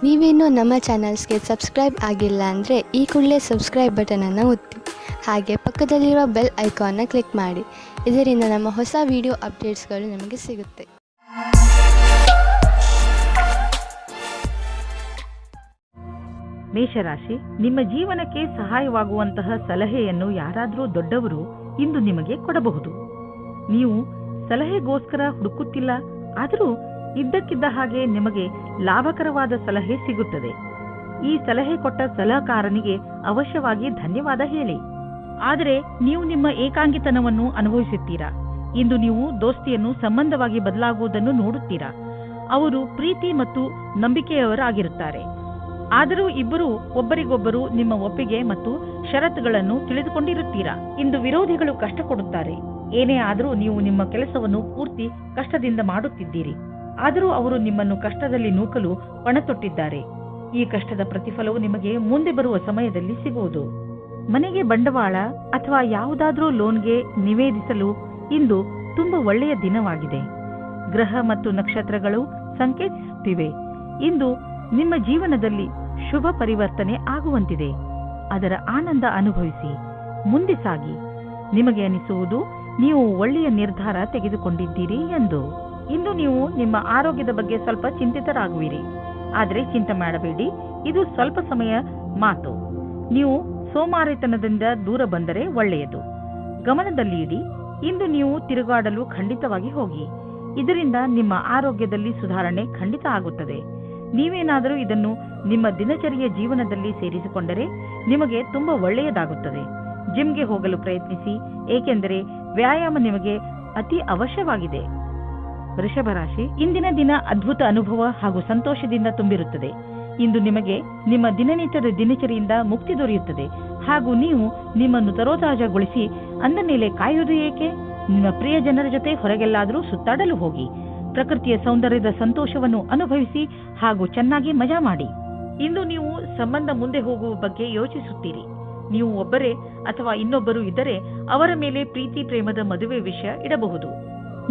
ನೀವೇನೂ ನಮ್ಮ ಚಾನಲ್ಸ್ಗೆ ಸಬ್ಸ್ಕ್ರೈಬ್ ಆಗಿಲ್ಲ ಅಂದರೆ ಈ ಕೂಡಲೇ ಸಬ್ಸ್ಕ್ರೈಬ್ ಬಟನನ್ನು ಒತ್ತಿ ಹಾಗೆ ಪಕ್ಕದಲ್ಲಿರುವ ಬೆಲ್ ಐಕಾನ್ನ ಕ್ಲಿಕ್ ಮಾಡಿ. ಇದರಿಂದ ನಮ್ಮ ಹೊಸ ವಿಡಿಯೋ ಅಪ್ಡೇಟ್ಸ್ಗಳು ನಿಮಗೆ ಸಿಗುತ್ತೆ. ಮೇಷರಾಶಿ, ನಿಮ್ಮ ಜೀವನಕ್ಕೆ ಸಹಾಯವಾಗುವಂತಹ ಸಲಹೆಯನ್ನು ಯಾರಾದರೂ ದೊಡ್ಡವರು ಇಂದು ನಿಮಗೆ ಕೊಡಬಹುದು. ನೀವು ಸಲಹೆಗೋಸ್ಕರ ಹುಡುಕುತ್ತಿಲ್ಲ, ಆದರೂ ಇದ್ದಕ್ಕಿದ್ದ ಹಾಗೆ ನಿಮಗೆ ಲಾಭಕರವಾದ ಸಲಹೆ ಸಿಗುತ್ತದೆ. ಈ ಸಲಹೆ ಕೊಟ್ಟ ಸಲಹೆಗಾರನಿಗೆ ಅವಶ್ಯವಾಗಿ ಧನ್ಯವಾದ ಹೇಳಿ. ಆದರೆ ನೀವು ನಿಮ್ಮ ಏಕಾಂಗಿತನವನ್ನು ಅನುಭವಿಸುತ್ತೀರಾ. ಇಂದು ನೀವು ದೋಸ್ತಿಯನ್ನು ಸಂಬಂಧವಾಗಿ ಬದಲಾಗುವುದನ್ನು ನೋಡುತ್ತೀರಾ. ಅವರು ಪ್ರೀತಿ ಮತ್ತು ನಂಬಿಕೆಯವರಾಗಿರುತ್ತಾರೆ. ಆದರೂ ಇಬ್ಬರು ಒಬ್ಬರಿಗೊಬ್ಬರು ನಿಮ್ಮ ಒಪ್ಪಿಗೆ ಮತ್ತು ಷರತ್ತುಗಳನ್ನು ತಿಳಿದುಕೊಂಡಿರುತ್ತೀರಾ. ಇಂದು ವಿರೋಧಿಗಳು ಕಷ್ಟ ಕೊಡುತ್ತಾರೆ. ಏನೇ ಆದರೂ ನೀವು ನಿಮ್ಮ ಕೆಲಸವನ್ನು ಪೂರ್ತಿ ಕಷ್ಟದಿಂದ ಮಾಡುತ್ತಿದ್ದೀರಿ. ಆದರೂ ಅವರು ನಿಮ್ಮನ್ನು ಕಷ್ಟದಲ್ಲಿ ನೂಕಲು ಪಣತೊಟ್ಟಿದ್ದಾರೆ. ಈ ಕಷ್ಟದ ಪ್ರತಿಫಲವು ನಿಮಗೆ ಮುಂದೆ ಬರುವ ಸಮಯದಲ್ಲಿ ಸಿಗುವುದು. ಮನೆಗೆ ಬಂಡವಾಳ ಅಥವಾ ಯಾವುದಾದ್ರೂ ಲೋನ್ಗೆ ನಿವೇದಿಸಲು ಇಂದು ತುಂಬಾ ಒಳ್ಳೆಯ ದಿನವಾಗಿದೆ. ಗ್ರಹ ಮತ್ತು ನಕ್ಷತ್ರಗಳು ಸಂಕೇತಿಸುತ್ತಿವೆ. ಇಂದು ನಿಮ್ಮ ಜೀವನದಲ್ಲಿ ಶುಭ ಪರಿವರ್ತನೆ ಆಗುವಂತಿದೆ. ಅದರ ಆನಂದ ಅನುಭವಿಸಿ ಮುಂದೆ ಸಾಗಿ. ನಿಮಗೆ ಅನಿಸುವುದು ನೀವು ಒಳ್ಳೆಯ ನಿರ್ಧಾರ ತೆಗೆದುಕೊಂಡಿದ್ದೀರಿ ಎಂದು. ಇಂದು ನೀವು ನಿಮ್ಮ ಆರೋಗ್ಯದ ಬಗ್ಗೆ ಸ್ವಲ್ಪ ಚಿಂತಿತರಾಗುವಿರಿ. ಆದರೆ ಚಿಂತೆ ಮಾಡಬೇಡಿ, ಇದು ಸ್ವಲ್ಪ ಸಮಯ ಮಾತು. ನೀವು ಸೋಮಾರಿತನದಿಂದ ದೂರ ಬಂದರೆ ಒಳ್ಳೆಯದು. ಗಮನದಲ್ಲಿ ಇಡಿ, ಇಂದು ನೀವು ತಿರುಗಾಡಲು ಖಂಡಿತವಾಗಿ ಹೋಗಿ. ಇದರಿಂದ ನಿಮ್ಮ ಆರೋಗ್ಯದಲ್ಲಿ ಸುಧಾರಣೆ ಖಂಡಿತ ಆಗುತ್ತದೆ. ನೀವೇನಾದರೂ ಇದನ್ನು ನಿಮ್ಮ ದಿನಚರಿಯ ಜೀವನದಲ್ಲಿ ಸೇರಿಸಿಕೊಂಡರೆ ನಿಮಗೆ ತುಂಬಾ ಒಳ್ಳೆಯದಾಗುತ್ತದೆ. ಜಿಮ್ಗೆ ಹೋಗಲು ಪ್ರಯತ್ನಿಸಿ, ಏಕೆಂದರೆ ವ್ಯಾಯಾಮ ನಿಮಗೆ ಅತಿ ಅವಶ್ಯವಾಗಿದೆ. ವೃಷಭ ರಾಶಿ, ಇಂದಿನ ದಿನ ಅದ್ಭುತ ಅನುಭವ ಹಾಗೂ ಸಂತೋಷದಿಂದ ತುಂಬಿರುತ್ತದೆ. ಇಂದು ನಿಮಗೆ ನಿಮ್ಮ ದಿನನಿತ್ಯದ ದಿನಚರಿಯಿಂದ ಮುಕ್ತಿ ದೊರೆಯುತ್ತದೆ ಹಾಗೂ ನೀವು ನಿಮ್ಮನ್ನು ತರೋತಾಜಾಗೊಳಿಸಿ ಅಂದ ಮೇಲೆ ಕಾಯುವುದು ಏಕೆ? ನಿಮ್ಮ ಪ್ರಿಯ ಜನರ ಜೊತೆ ಹೊರಗೆಲ್ಲಾದರೂ ಸುತ್ತಾಡಲು ಹೋಗಿ. ಪ್ರಕೃತಿಯ ಸೌಂದರ್ಯದ ಸಂತೋಷವನ್ನು ಅನುಭವಿಸಿ ಹಾಗೂ ಚೆನ್ನಾಗಿ ಮಜಾ ಮಾಡಿ. ಇಂದು ನೀವು ಸಂಬಂಧ ಮುಂದೆ ಹೋಗುವ ಬಗ್ಗೆ ಯೋಚಿಸುತ್ತೀರಿ. ನೀವು ಒಬ್ಬರೇ ಅಥವಾ ಇನ್ನೊಬ್ಬರು ಇದ್ದರೆ ಅವರ ಮೇಲೆ ಪ್ರೀತಿ ಪ್ರೇಮದ ಮದುವೆ ವಿಷಯ ಇಡಬಹುದು.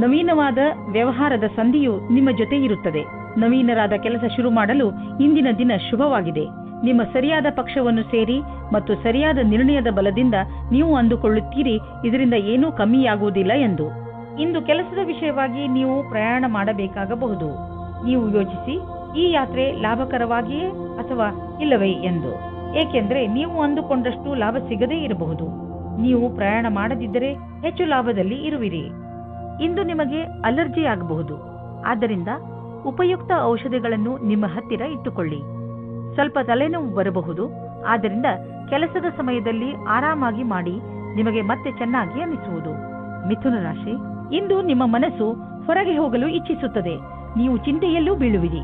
ನವೀನವಾದ ವ್ಯವಹಾರದ ಸಂಧಿಯು ನಿಮ್ಮ ಜೊತೆ ಇರುತ್ತದೆ. ನವೀನರಾದ ಕೆಲಸ ಶುರು ಮಾಡಲು ಇಂದಿನ ದಿನ ಶುಭವಾಗಿದೆ. ನಿಮ್ಮ ಸರಿಯಾದ ಪಕ್ಷವನ್ನು ಸೇರಿ ಮತ್ತು ಸರಿಯಾದ ನಿರ್ಣಯದ ಬಲದಿಂದ ನೀವು ಅಂದುಕೊಳ್ಳುತ್ತೀರಿ ಇದರಿಂದ ಏನೂ ಕಮ್ಮಿಯಾಗುವುದಿಲ್ಲ ಎಂದು. ಇಂದು ಕೆಲಸದ ವಿಷಯವಾಗಿ ನೀವು ಪ್ರಯಾಣ ಮಾಡಬೇಕಾಗಬಹುದು. ನೀವು ಯೋಚಿಸಿ, ಈ ಯಾತ್ರೆ ಲಾಭಕರವಾಗಿಯೇ ಅಥವಾ ಇಲ್ಲವೇ ಎಂದು. ಏಕೆಂದರೆ ನೀವು ಅಂದುಕೊಂಡಷ್ಟು ಲಾಭ ಸಿಗದೇ ಇರಬಹುದು. ನೀವು ಪ್ರಯಾಣ ಮಾಡದಿದ್ದರೆ ಹೆಚ್ಚು ಲಾಭದಲ್ಲಿ ಇರುವಿರಿ. ಇಂದು ನಿಮಗೆ ಅಲರ್ಜಿ ಆಗಬಹುದು. ಆದ್ದರಿಂದ ಉಪಯುಕ್ತ ಔಷಧಿಗಳನ್ನು ನಿಮ್ಮ ಹತ್ತಿರ ಇಟ್ಟುಕೊಳ್ಳಿ. ಸ್ವಲ್ಪ ತಲೆನೋವು ಬರಬಹುದು. ಆದ್ದರಿಂದ ಕೆಲಸದ ಸಮಯದಲ್ಲಿ ಆರಾಮಾಗಿ ಮಾಡಿ, ನಿಮಗೆ ಮತ್ತೆ ಚೆನ್ನಾಗಿ ಅನಿಸುವುದು. ಮಿಥುನ ರಾಶಿ, ಇಂದು ನಿಮ್ಮ ಮನಸ್ಸು ಹೊರಗೆ ಹೋಗಲು ಇಚ್ಛಿಸುತ್ತದೆ. ನೀವು ಚಿಂತೆಯಲ್ಲೂ ಬೀಳುವಿರಿ.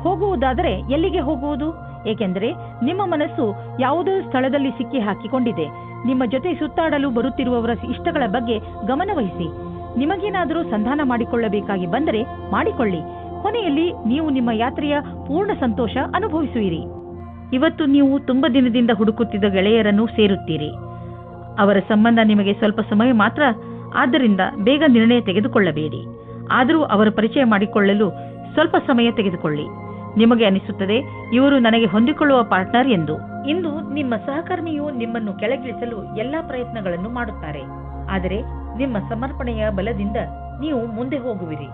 ಹೋಗುವುದಾದರೆ ಎಲ್ಲಿಗೆ ಹೋಗುವುದು? ಏಕೆಂದರೆ ನಿಮ್ಮ ಮನಸ್ಸು ಯಾವುದೋ ಸ್ಥಳದಲ್ಲಿ ಸಿಕ್ಕಿ ಹಾಕಿಕೊಂಡಿದೆ. ನಿಮ್ಮ ಜೊತೆ ಸುತ್ತಾಡಲು ಬರುತ್ತಿರುವವರ ಇಷ್ಟಗಳ ಬಗ್ಗೆ ಗಮನವಹಿಸಿ. ನಿಮಗೇನಾದರೂ ಸಂಧಾನ ಮಾಡಿಕೊಳ್ಳಬೇಕಾಗಿ ಬಂದರೆ ಮಾಡಿಕೊಳ್ಳಿ. ಕೊನೆಯಲ್ಲಿ ನೀವು ನಿಮ್ಮ ಯಾತ್ರೆಯ ಪೂರ್ಣ ಸಂತೋಷ ಅನುಭವಿಸುವಿರಿ. ಇವತ್ತು ನೀವು ತುಂಬಾ ದಿನದಿಂದ ಹುಡುಕುತ್ತಿದ್ದ ಗೆಳೆಯರನ್ನು ಸೇರುತ್ತೀರಿ. ಅವರ ಸಂಬಂಧ ನಿಮಗೆ ಸ್ವಲ್ಪ ಸಮಯ ಮಾತ್ರ, ಆದ್ದರಿಂದ ಬೇಗ ನಿರ್ಣಯ ತೆಗೆದುಕೊಳ್ಳಬೇಡಿ. ಆದರೂ ಅವರ ಪರಿಚಯ ಮಾಡಿಕೊಳ್ಳಲು ಸ್ವಲ್ಪ ಸಮಯ ತೆಗೆದುಕೊಳ್ಳಿ. ನಿಮಗೆ ಅನಿಸುತ್ತದೆ ಇವರು ನನಗೆ ಹೊಂದಿಕೊಳ್ಳುವ ಪಾರ್ಟ್ನರ್ ಎಂದು. ಇಂದು ನಿಮ್ಮ ಸಹಕರ್ಮಿಯು ನಿಮ್ಮನ್ನು ಕೆಳಗಿಳಿಸಲು ಎಲ್ಲಾ ಪ್ರಯತ್ನಗಳನ್ನು ಮಾಡುತ್ತಾರೆ. ಆದರೆ ನಿಮ್ಮ ಸಮರ್ಪಣೆಯ ಬಲದಿಂದ ನೀವು ಮುಂದೆ ಹೋಗುವಿರಿ.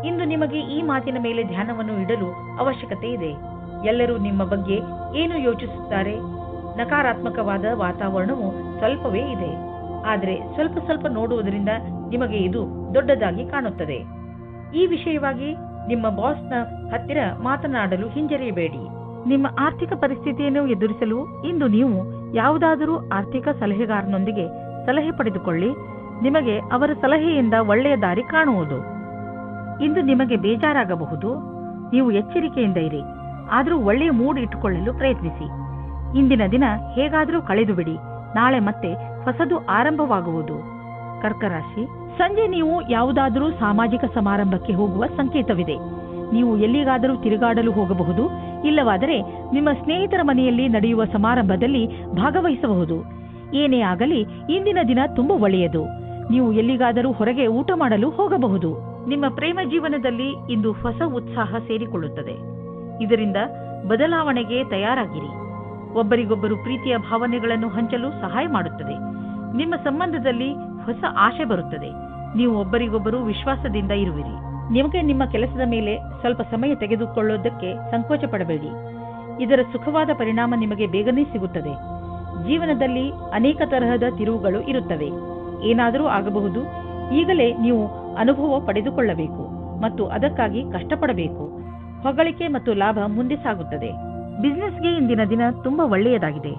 ಇಂದು ನಿಮಗೆ ಈ ಮಾತಿನ ಮೇಲೆ ಧ್ಯಾನವನ್ನು ಇಡಲು ಅವಶ್ಯಕತೆ ಇದೆ. ಎಲ್ಲರೂ ನಿಮ್ಮ ಬಗ್ಗೆ ಏನು ಯೋಚಿಸುತ್ತಾರೆ? ನಕಾರಾತ್ಮಕವಾದ ವಾತಾವರಣವು ಸ್ವಲ್ಪವೇ ಇದೆ. ಆದರೆ ಸ್ವಲ್ಪ ಸ್ವಲ್ಪ ನೋಡುವುದರಿಂದ ನಿಮಗೆ ಇದು ದೊಡ್ಡದಾಗಿ ಕಾಣುತ್ತದೆ. ಈ ವಿಷಯವಾಗಿ ನಿಮ್ಮ ಬಾಸ್ನ ಹತ್ತಿರ ಮಾತನಾಡಲು ಹಿಂಜರಿಯಬೇಡಿ. ನಿಮ್ಮ ಆರ್ಥಿಕ ಪರಿಸ್ಥಿತಿಯನ್ನು ಎದುರಿಸಲು ಇಂದು ನೀವು ಯಾವುದಾದರೂ ಆರ್ಥಿಕ ಸಲಹೆಗಾರನೊಂದಿಗೆ ಸಲಹೆ ಪಡೆದುಕೊಳ್ಳಿ. ನಿಮಗೆ ಅವರ ಸಲಹೆಯಿಂದ ಒಳ್ಳೆಯ ದಾರಿ ಕಾಣುವುದು. ಇಂದು ನಿಮಗೆ ಬೇಜಾರಾಗಬಹುದು. ನೀವು ಎಚ್ಚರಿಕೆಯಿಂದ ಇರಿ. ಆದರೂ ಒಳ್ಳೆಯ ಮೂಡ್ ಇಟ್ಟುಕೊಳ್ಳಲು ಪ್ರಯತ್ನಿಸಿ. ಇಂದಿನ ದಿನ ಹೇಗಾದರೂ ಕಳೆದು ಬಿಡಿ. ನಾಳೆ ಮತ್ತೆ ಹೊಸದು ಆರಂಭವಾಗುವುದು. ಕರ್ಕ ರಾಶಿ, ಸಂಜೆ ನೀವು ಯಾವುದಾದರೂ ಸಾಮಾಜಿಕ ಸಮಾರಂಭಕ್ಕೆ ಹೋಗುವ ಸಂಕೇತವಿದೆ. ನೀವು ಎಲ್ಲಿಗಾದರೂ ತಿರುಗಾಡಲು ಹೋಗಬಹುದು. ಇಲ್ಲವಾದರೆ ನಿಮ್ಮ ಸ್ನೇಹಿತರ ಮನೆಯಲ್ಲಿ ನಡೆಯುವ ಸಮಾರಂಭದಲ್ಲಿ ಭಾಗವಹಿಸಬಹುದು. ಏನೇ ಆಗಲಿ ಇಂದಿನ ದಿನ ತುಂಬಾ ಒಳ್ಳೆಯದು. ನೀವು ಎಲ್ಲಿಗಾದರೂ ಹೊರಗೆ ಊಟ ಮಾಡಲು ಹೋಗಬಹುದು. ನಿಮ್ಮ ಪ್ರೇಮ ಜೀವನದಲ್ಲಿ ಇಂದು ಹೊಸ ಉತ್ಸಾಹ ಸೇರಿಕೊಳ್ಳುತ್ತದೆ. ಇದರಿಂದ ಬದಲಾವಣೆಗೆ ತಯಾರಾಗಿರಿ. ಒಬ್ಬರಿಗೊಬ್ಬರು ಪ್ರೀತಿಯ ಭಾವನೆಗಳನ್ನು ಹಂಚಲು ಸಹಾಯ ಮಾಡುತ್ತದೆ. ನಿಮ್ಮ ಸಂಬಂಧದಲ್ಲಿ ಹೊಸ ಆಶೆ ಬರುತ್ತದೆ. ನೀವು ಒಬ್ಬರಿಗೊಬ್ಬರು ವಿಶ್ವಾಸದಿಂದ ಇರುವಿರಿ. ನಿಮಗೆ ನಿಮ್ಮ ಕೆಲಸದ ಮೇಲೆ ಸ್ವಲ್ಪ ಸಮಯ ತೆಗೆದುಕೊಳ್ಳೋದಕ್ಕೆ ಸಂಕೋಚ ಪಡಬೇಡಿ. ಇದರ ಸುಖವಾದ ಪರಿಣಾಮ ನಿಮಗೆ ಬೇಗನೆ ಸಿಗುತ್ತದೆ. ಜೀವನದಲ್ಲಿ ಅನೇಕ ತರಹದ ತಿರುವುಗಳು ಇರುತ್ತವೆ. ಏನಾದರೂ ಆಗಬಹುದು. ಈಗಲೇ ನೀವು ಅನುಭವ ಪಡೆದುಕೊಳ್ಳಬೇಕು ಮತ್ತು ಅದಕ್ಕಾಗಿ ಕಷ್ಟಪಡಬೇಕು. ಹೊಗಳಿಕೆ ಮತ್ತು ಲಾಭ ಮುಂದೆ ಸಾಗುತ್ತದೆ. ಬಿಸ್ನೆಸ್ಗೆ ಇಂದಿನ ದಿನ ತುಂಬಾ ಒಳ್ಳೆಯದಾಗಿದೆ.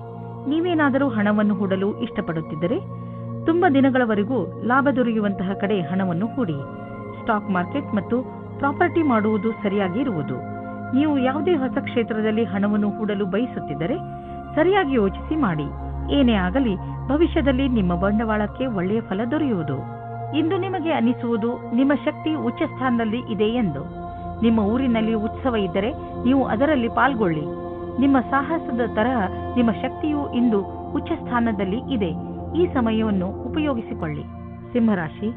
ನೀವೇನಾದರೂ ಹಣವನ್ನು ಹೂಡಲು ಇಷ್ಟಪಡುತ್ತಿದ್ದರೆ ತುಂಬಾ ದಿನಗಳವರೆಗೂ ಲಾಭ ದೊರೆಯುವಂತಹ ಕಡೆ ಹಣವನ್ನು ಹೂಡಿ. ಸ್ಟಾಕ್ ಮಾರ್ಕೆಟ್ ಮತ್ತು ಪ್ರಾಪರ್ಟಿ ಮಾಡುವುದು ಸರಿಯಾಗಿ ಇರುವುದು. ನೀವು ಯಾವುದೇ ಹೊಸ ಕ್ಷೇತ್ರದಲ್ಲಿ ಹಣವನ್ನು ಹೂಡಲು ಬಯಸುತ್ತಿದ್ದರೆ ಸರಿಯಾಗಿ ಯೋಚಿಸಿ ಮಾಡಿ. ಏನೇ ಆಗಲಿ ಭವಿಷ್ಯದಲ್ಲಿ ನಿಮ್ಮ ಬಂಡವಾಳಕ್ಕೆ ಒಳ್ಳೆಯ ಫಲ ದೊರೆಯುವುದು. ಇಂದು ನಿಮಗೆ ಅನಿಸುವುದು ನಿಮ್ಮ ಶಕ್ತಿ ಉಚ್ಚ ಸ್ಥಾನದಲ್ಲಿ ಇದೆ ಎಂದು. ನಿಮ್ಮ ಊರಿನಲ್ಲಿ ಉತ್ಸವ ಇದ್ದರೆ ನೀವು ಅದರಲ್ಲಿ ಪಾಲ್ಗೊಳ್ಳಿ. ನಿಮ್ಮ ಸಾಹಸದ ತರಹ ನಿಮ್ಮ ಶಕ್ತಿಯು ಇಂದು ಉಚ್ಚ ಸ್ಥಾನದಲ್ಲಿ ಇದೆ. ಈ ಸಮಯವನ್ನು ಉಪಯೋಗಿಸಿಕೊಳ್ಳಿ. ಸಿಂಹರಾಶಿ,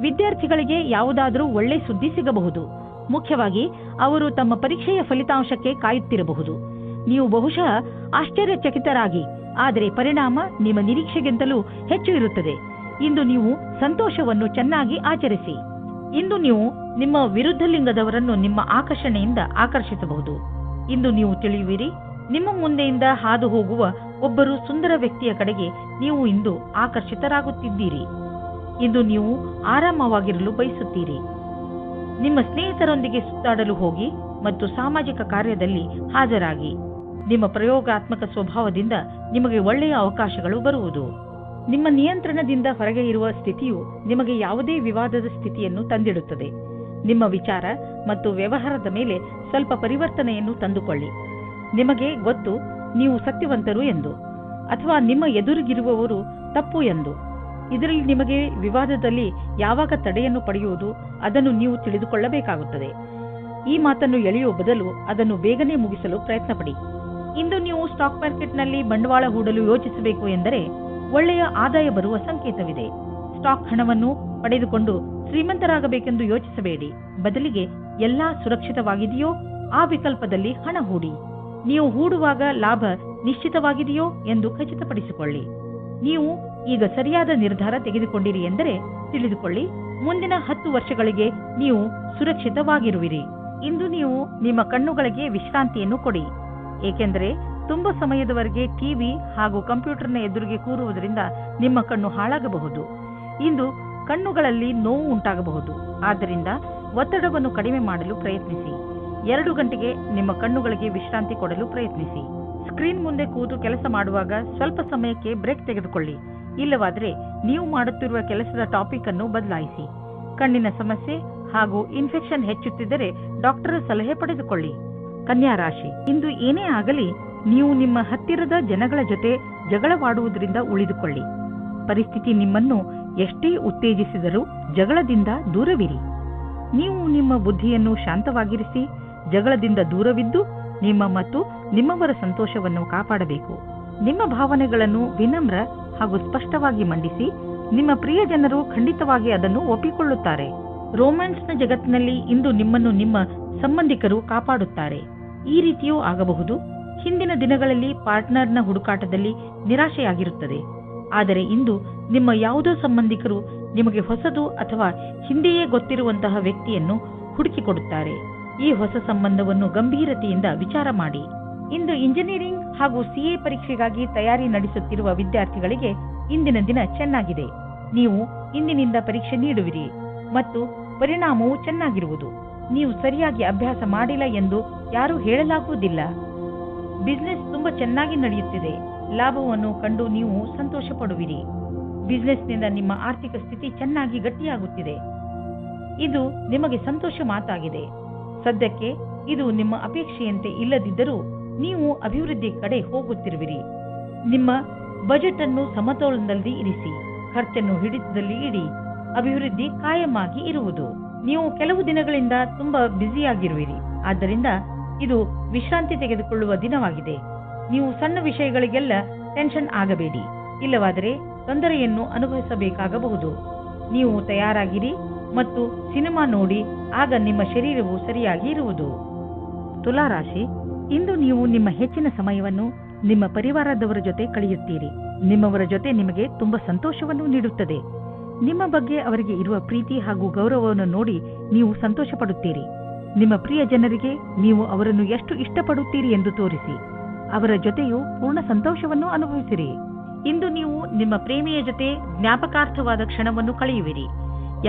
ವಿದ್ಯಾರ್ಥಿಗಳಿಗೆ ಯಾವುದಾದರೂ ಒಳ್ಳೆ ಸುದ್ದಿ ಸಿಗಬಹುದು. ಮುಖ್ಯವಾಗಿ ಅವರು ತಮ್ಮ ಪರೀಕ್ಷೆಯ ಫಲಿತಾಂಶಕ್ಕೆ ಕಾಯುತ್ತಿರಬಹುದು. ನೀವು ಬಹುಶಃ ಆಶ್ಚರ್ಯಚಕಿತರಾಗಿ, ಆದರೆ ಪರಿಣಾಮ ನಿಮ್ಮ ನಿರೀಕ್ಷೆಗಿಂತಲೂ ಹೆಚ್ಚು ಇರುತ್ತದೆ. ಇಂದು ನೀವು ಸಂತೋಷವನ್ನು ಚೆನ್ನಾಗಿ ಆಚರಿಸಿ. ಇಂದು ನೀವು ನಿಮ್ಮ ವಿರುದ್ಧ ಲಿಂಗದವರನ್ನು ನಿಮ್ಮ ಆಕರ್ಷಣೆಯಿಂದ ಆಕರ್ಷಿಸಬಹುದು. ಇಂದು ನೀವು ತಿಳಿಯುವಿರಿ, ನಿಮ್ಮ ಮುಂದೆಯಿಂದ ಹಾದು ಹೋಗುವ ಒಬ್ಬರು ಸುಂದರ ವ್ಯಕ್ತಿಯ ಕಡೆಗೆ ನೀವು ಇಂದು ಆಕರ್ಷಿತರಾಗುತ್ತಿದ್ದೀರಿ. ಇಂದು ನೀವು ಆರಾಮವಾಗಿರಲು ಬಯಸುತ್ತೀರಿ. ನಿಮ್ಮ ಸ್ನೇಹಿತರೊಂದಿಗೆ ಸುತ್ತಾಡಲು ಹೋಗಿ ಮತ್ತು ಸಾಮಾಜಿಕ ಕಾರ್ಯದಲ್ಲಿ ಹಾಜರಾಗಿ. ನಿಮ್ಮ ಪ್ರಯೋಗಾತ್ಮಕ ಸ್ವಭಾವದಿಂದ ನಿಮಗೆ ಒಳ್ಳೆಯ ಅವಕಾಶಗಳು ಬರುವುದು. ನಿಮ್ಮ ನಿಯಂತ್ರಣದಿಂದ ಹೊರಗೆ ಇರುವ ಸ್ಥಿತಿಯು ನಿಮಗೆ ಯಾವುದೇ ವಿವಾದದ ಸ್ಥಿತಿಯನ್ನು ತಂದಿಡುತ್ತದೆ. ನಿಮ್ಮ ವಿಚಾರ ಮತ್ತು ವ್ಯವಹಾರದ ಮೇಲೆ ಸ್ವಲ್ಪ ಪರಿವರ್ತನೆಯನ್ನು ತಂದುಕೊಳ್ಳಿ. ನಿಮಗೆ ಗೊತ್ತು ನೀವು ಸತ್ಯವಂತರು ಎಂದು, ಅಥವಾ ನಿಮ್ಮ ಎದುರಿಗಿರುವವರು ತಪ್ಪು ಎಂದು. ಇದರಲ್ಲಿ ನಿಮಗೆ ವಿವಾದದಲ್ಲಿ ಯಾವಾಗ ತಡೆಯನ್ನು ಪಡೆಯುವುದು ಅದನ್ನು ನೀವು ತಿಳಿದುಕೊಳ್ಳಬೇಕಾಗುತ್ತದೆ. ಈ ಮಾತನ್ನು ಎಳೆಯುವ ಬದಲು ಅದನ್ನು ಬೇಗನೆ ಮುಗಿಸಲು ಪ್ರಯತ್ನಪಡಿ. ಇಂದು ನೀವು ಸ್ಟಾಕ್ ಮಾರ್ಕೆಟ್ನಲ್ಲಿ ಬಂಡವಾಳ ಹೂಡಲು ಯೋಚಿಸಬೇಕು ಎಂದರೆ ಒಳ್ಳೆಯ ಆದಾಯ ಬರುವ ಸಂಕೇತವಿದೆ. ಸ್ಟಾಕ್ ಹಣವನ್ನು ಪಡೆದುಕೊಂಡು ಶ್ರೀಮಂತರಾಗಬೇಕೆಂದು ಯೋಚಿಸಬೇಡಿ. ಬದಲಿಗೆ ಎಲ್ಲಾ ಸುರಕ್ಷಿತವಾಗಿದೆಯೋ ಆ ವಿಕಲ್ಪದಲ್ಲಿ ಹಣ ಹೂಡಿ. ನೀವು ಹೂಡುವಾಗ ಲಾಭ ನಿಶ್ಚಿತವಾಗಿದೆಯೋ ಎಂದು ಖಚಿತಪಡಿಸಿಕೊಳ್ಳಿ. ನೀವು ಈಗ ಸರಿಯಾದ ನಿರ್ಧಾರ ತೆಗೆದುಕೊಂಡಿರಿ ಎಂದರೆ ತಿಳಿದುಕೊಳ್ಳಿ, ಮುಂದಿನ 10 ವರ್ಷಗಳಿಗೆ ನೀವು ಸುರಕ್ಷಿತವಾಗಿರುವಿರಿ. ಇಂದು ನೀವು ನಿಮ್ಮ ಕಣ್ಣುಗಳಿಗೆ ವಿಶ್ರಾಂತಿಯನ್ನು ಕೊಡಿ. ಏಕೆಂದರೆ ತುಂಬಾ ಸಮಯದವರೆಗೆ ಟಿವಿ ಹಾಗೂ ಕಂಪ್ಯೂಟರ್ನ ಎದುರಿಗೆ ಕೂರುವುದರಿಂದ ನಿಮ್ಮ ಕಣ್ಣು ಹಾಳಾಗಬಹುದು. ಇಂದು ಕಣ್ಣುಗಳಲ್ಲಿ ನೋವು ಉಂಟಾಗಬಹುದು. ಆದ್ದರಿಂದ ಒತ್ತಡವನ್ನು ಕಡಿಮೆ ಮಾಡಲು ಪ್ರಯತ್ನಿಸಿ. 2 ಗಂಟೆಗೆ ನಿಮ್ಮ ಕಣ್ಣುಗಳಿಗೆ ವಿಶ್ರಾಂತಿ ಕೊಡಲು ಪ್ರಯತ್ನಿಸಿ. ಸ್ಕ್ರೀನ್ ಮುಂದೆ ಕೂತು ಕೆಲಸ ಮಾಡುವಾಗ ಸ್ವಲ್ಪ ಸಮಯಕ್ಕೆ ಬ್ರೇಕ್ ತೆಗೆದುಕೊಳ್ಳಿ. ಇಲ್ಲವಾದರೆ ನೀವು ಮಾಡುತ್ತಿರುವ ಕೆಲಸದ ಟಾಪಿಕ್ ಅನ್ನು ಬದಲಾಯಿಸಿ. ಕಣ್ಣಿನ ಸಮಸ್ಯೆ ಹಾಗೂ ಇನ್ಫೆಕ್ಷನ್ ಹೆಚ್ಚುತ್ತಿದ್ದರೆ ಡಾಕ್ಟರ್ ಸಲಹೆ ಪಡೆದುಕೊಳ್ಳಿ. ಕನ್ಯಾ ರಾಶಿ, ಇಂದು ಏನೇ ಆಗಲಿ ನೀವು ನಿಮ್ಮ ಹತ್ತಿರದ ಜನಗಳ ಜೊತೆ ಜಗಳವಾಡುವುದರಿಂದ ಉಳಿದುಕೊಳ್ಳಿ. ಪರಿಸ್ಥಿತಿ ನಿಮ್ಮನ್ನು ಎಷ್ಟೇ ಉತ್ತೇಜಿಸಿದರೂ ಜಗಳದಿಂದ ದೂರವಿರಿ. ನೀವು ನಿಮ್ಮ ಬುದ್ಧಿಯನ್ನು ಶಾಂತವಾಗಿರಿಸಿ ಜಗಳದಿಂದ ದೂರವಿದ್ದು ನಿಮ್ಮ ಮತ್ತು ನಿಮ್ಮವರ ಸಂತೋಷವನ್ನು ಕಾಪಾಡಬೇಕು. ನಿಮ್ಮ ಭಾವನೆಗಳನ್ನು ವಿನಮ್ರ ಹಾಗೂ ಸ್ಪಷ್ಟವಾಗಿ ಮಂಡಿಸಿ. ನಿಮ್ಮ ಪ್ರಿಯ ಜನರು ಖಂಡಿತವಾಗಿ ಅದನ್ನು ಒಪ್ಪಿಕೊಳ್ಳುತ್ತಾರೆ. ರೋಮ್ಯಾನ್ಸ್ನ ಜಗತ್ತಿನಲ್ಲಿ ಇಂದು ನಿಮ್ಮನ್ನು ನಿಮ್ಮ ಸಂಬಂಧಿಕರು ಕಾಪಾಡುತ್ತಾರೆ. ಈ ರೀತಿಯೂ ಆಗಬಹುದು. ಹಿಂದಿನ ದಿನಗಳಲ್ಲಿ ಪಾರ್ಟ್ನರ್ನ ಹುಡುಕಾಟದಲ್ಲಿ ನಿರಾಶೆಯಾಗಿರುತ್ತದೆ. ಆದರೆ ಇಂದು ನಿಮ್ಮ ಯಾವುದೋ ಸಂಬಂಧಿಕರು ನಿಮಗೆ ಹೊಸದು ಅಥವಾ ಹಿಂದೆಯೇ ಗೊತ್ತಿರುವಂತಹ ವ್ಯಕ್ತಿಯನ್ನು ಹುಡುಕಿಕೊಡುತ್ತಾರೆ. ಈ ಹೊಸ ಸಂಬಂಧವನ್ನು ಗಂಭೀರತೆಯಿಂದ ವಿಚಾರ ಮಾಡಿ. ಇಂದು ಇಂಜಿನಿಯರಿಂಗ್ ಹಾಗೂ ಸಿಎ ಪರೀಕ್ಷೆಗಾಗಿ ತಯಾರಿ ನಡೆಸುತ್ತಿರುವ ವಿದ್ಯಾರ್ಥಿಗಳಿಗೆ ಇಂದಿನ ದಿನ ಚೆನ್ನಾಗಿದೆ. ನೀವು ಇಂದಿನಿಂದ ಪರೀಕ್ಷೆ ನೀಡುವಿರಿ ಮತ್ತು ಪರಿಣಾಮವು ಚೆನ್ನಾಗಿರುವುದು. ನೀವು ಸರಿಯಾಗಿ ಅಭ್ಯಾಸ ಮಾಡಿಲ್ಲ ಎಂದು ಯಾರೂ ಹೇಳಲಾಗುವುದಿಲ್ಲ. ಬಿಸ್ನೆಸ್ ತುಂಬಾ ಚೆನ್ನಾಗಿ ನಡೆಯುತ್ತಿದೆ. ಲಾಭವನ್ನು ಕಂಡು ನೀವು ಸಂತೋಷ ಪಡುವಿರಿ. ಬಿಸ್ನೆಸ್ನಿಂದ ನಿಮ್ಮ ಆರ್ಥಿಕ ಸ್ಥಿತಿ ಚೆನ್ನಾಗಿ ಗಟ್ಟಿಯಾಗುತ್ತಿದೆ. ಇದು ನಿಮಗೆ ಸಂತೋಷ ಮಾತಾಗಿದೆ. ಸದ್ಯಕ್ಕೆ ಇದು ನಿಮ್ಮ ಅಪೇಕ್ಷೆಯಂತೆ ಇಲ್ಲದಿದ್ದರೂ ನೀವು ಅಭಿವೃದ್ಧಿ ಕಡೆ ಹೋಗುತ್ತಿರುವಿರಿ. ನಿಮ್ಮ ಬಜೆಟ್ ಅನ್ನು ಸಮತೋಲನದಲ್ಲಿ ಇರಿಸಿ. ಖರ್ಚನ್ನು ಹಿಡಿತದಲ್ಲಿ ಇಡಿ. ಅಭಿವೃದ್ಧಿ ಕಾಯಮಾಗಿ ಇರುವುದು. ನೀವು ಕೆಲವು ದಿನಗಳಿಂದ ತುಂಬಾ ಬ್ಯುಸಿಯಾಗಿರುವಿರಿ. ಆದ್ದರಿಂದ ಇದು ವಿಶ್ರಾಂತಿ ತೆಗೆದುಕೊಳ್ಳುವ ದಿನವಾಗಿದೆ. ನೀವು ಸಣ್ಣ ವಿಷಯಗಳಿಗೆಲ್ಲ ಟೆನ್ಷನ್ ಆಗಬೇಡಿ. ಇಲ್ಲವಾದರೆ ತೊಂದರೆಯನ್ನು ಅನುಭವಿಸಬೇಕಾಗಬಹುದು. ನೀವು ತಯಾರಾಗಿರಿ ಮತ್ತು ಸಿನಿಮಾ ನೋಡಿ. ಆಗ ನಿಮ್ಮ ಶರೀರವು ಸರಿಯಾಗಿ ಇರುವುದು. ತುಲಾರಾಶಿ, ಇಂದು ನೀವು ನಿಮ್ಮ ಹೆಚ್ಚಿನ ಸಮಯವನ್ನು ನಿಮ್ಮ ಪರಿವಾರದವರ ಜೊತೆ ಕಳೆಯುತ್ತೀರಿ. ನಿಮ್ಮವರ ಜೊತೆ ನಿಮಗೆ ತುಂಬಾ ಸಂತೋಷವನ್ನು ನೀಡುತ್ತದೆ. ನಿಮ್ಮ ಬಗ್ಗೆ ಅವರಿಗೆ ಇರುವ ಪ್ರೀತಿ ಹಾಗೂ ಗೌರವವನ್ನು ನೋಡಿ ನೀವು ಸಂತೋಷ ಪಡುತ್ತೀರಿ. ನಿಮ್ಮ ಪ್ರಿಯ ಜನರಿಗೆ ನೀವು ಅವರನ್ನು ಎಷ್ಟು ಇಷ್ಟಪಡುತ್ತೀರಿ ಎಂದು ತೋರಿಸಿ. ಅವರ ಜೊತೆಯೂ ಪೂರ್ಣ ಸಂತೋಷವನ್ನು ಅನುಭವಿಸಿರಿ. ಇಂದು ನೀವು ನಿಮ್ಮ ಪ್ರೇಮಿಯ ಜೊತೆ ಜ್ಞಾಪಕಾರ್ಥವಾದ ಕ್ಷಣವನ್ನು ಕಳೆಯುವಿರಿ.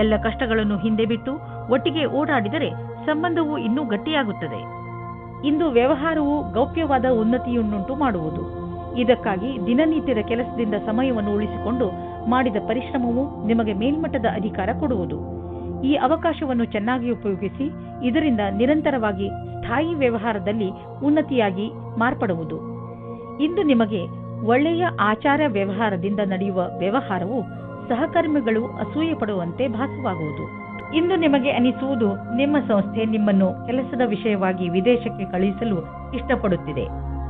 ಎಲ್ಲ ಕಷ್ಟಗಳನ್ನು ಹಿಂದೆ ಬಿಟ್ಟು ಒಟ್ಟಿಗೆ ಓಡಾಡಿದರೆ ಸಂಬಂಧವು ಇನ್ನೂ ಗಟ್ಟಿಯಾಗುತ್ತದೆ. ಇಂದು ವ್ಯವಹಾರವು ಗೌಪ್ಯವಾದ ಉನ್ನತಿಯನ್ನುಂಟು ಮಾಡುವುದು. ಇದಕ್ಕಾಗಿ ದಿನನಿತ್ಯದ ಕೆಲಸದಿಂದ ಸಮಯವನ್ನು ಉಳಿಸಿಕೊಂಡು ಮಾಡಿದ ಪರಿಶ್ರಮವು ನಿಮಗೆ ಮೇಲ್ಮಟ್ಟದ ಅಧಿಕಾರ ಕೊಡುವುದು. ಈ ಅವಕಾಶವನ್ನು ಚೆನ್ನಾಗಿ ಉಪಯೋಗಿಸಿ ಇದರಿಂದ ನಿರಂತರವಾಗಿ ಸ್ಥಾಯಿ ವ್ಯವಹಾರದಲ್ಲಿ ಉನ್ನತಿಯಾಗಿ ಮಾರ್ಪಡುವುದು. ಇಂದು ನಿಮಗೆ ಒಳ್ಳೆಯ ಆಚಾರ ವ್ಯವಹಾರದಿಂದ ನಡೆಯುವ ವ್ಯವಹಾರವು ಸಹಕರ್ಮಿಗಳು ಅಸೂಯೆ ಪಡುವಂತೆ ಭಾಸವಾಗುವುದು. ಇಂದು ನಿಮಗೆ ಅನಿಸುವುದು ನಿಮ್ಮ ಸಂಸ್ಥೆ ನಿಮ್ಮನ್ನು ಕೆಲಸದ ವಿಷಯವಾಗಿ ವಿದೇಶಕ್ಕೆ ಕಳುಹಿಸಲು ಇಷ್ಟಪಡುತ್ತಿದೆ.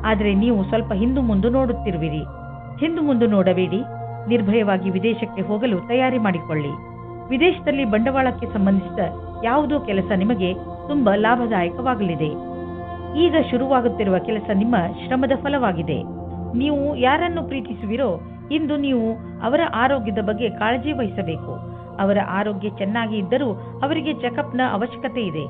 ಆದರೆ ನೀವು ಸ್ವಲ್ಪ ಹಿಂದು ಮುಂದು ನೋಡುತ್ತಿರುವಿರಿ. ಹಿಂದು ಮುಂದು ನೋಡಬೇಡಿ. ನಿರ್ಭಯವಾಗಿ ವಿದೇಶಕ್ಕೆ ಹೋಗಲು ತಯಾರಿ ಮಾಡಿಕೊಳ್ಳಿ. ವಿದೇಶದಲ್ಲಿ ಬಂಡವಾಳಕ್ಕೆ ಸಂಬಂಧಿಸಿದ ಯಾವುದೋ ಕೆಲಸ ನಿಮಗೆ ತುಂಬಾ ಲಾಭದಾಯಕವಾಗಲಿದೆ. ಈಗ ಶುರುವಾಗುತ್ತಿರುವ ಕೆಲಸ ನಿಮ್ಮ ಶ್ರಮದ ಫಲವಾಗಿದೆ. ನೀವು ಯಾರನ್ನು ಪ್ರೀತಿಸುವಿರೋ ಇಂದು ನೀವು ಅವರ ಆರೋಗ್ಯದ ಬಗ್ಗೆ ಕಾಳಜಿ ವಹಿಸಬೇಕು. ಅವರ ಆರೋಗ್ಯ ಚೆನ್ನಾಗಿ ಇದ್ದರೂ ಅವರಿಗೆ ಚೆಕಪ್ನ ಅವಶ್ಯಕತೆ ಇದೆ.